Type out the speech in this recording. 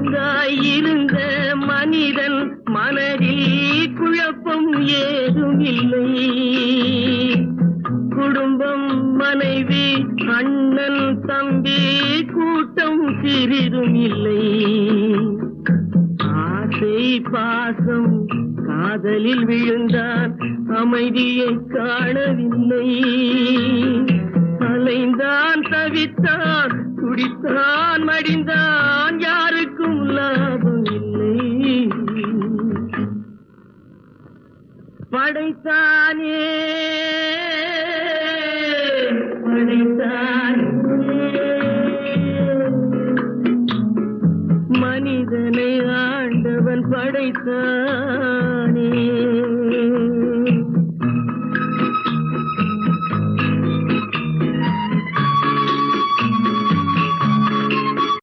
ஒழுங்காயிருந்த மனிதன் மனதில் குழப்பம் ஏதும் இல்லை. குடும்பம், மனைவி, அண்ணன், தம்பி, கூட்டம் சிறிதும் இல்லை. ஆசை பாசம் காதலில் விழுந்தான், அமைதியை காணவில்லை. அலைந்தான், தவித்தான், துடித்தான், மடிந்தான், யாருக்கும் லாபம் இல்லை. படைத்தானே மனிதனை ஆண்டவன் படைத்தானே.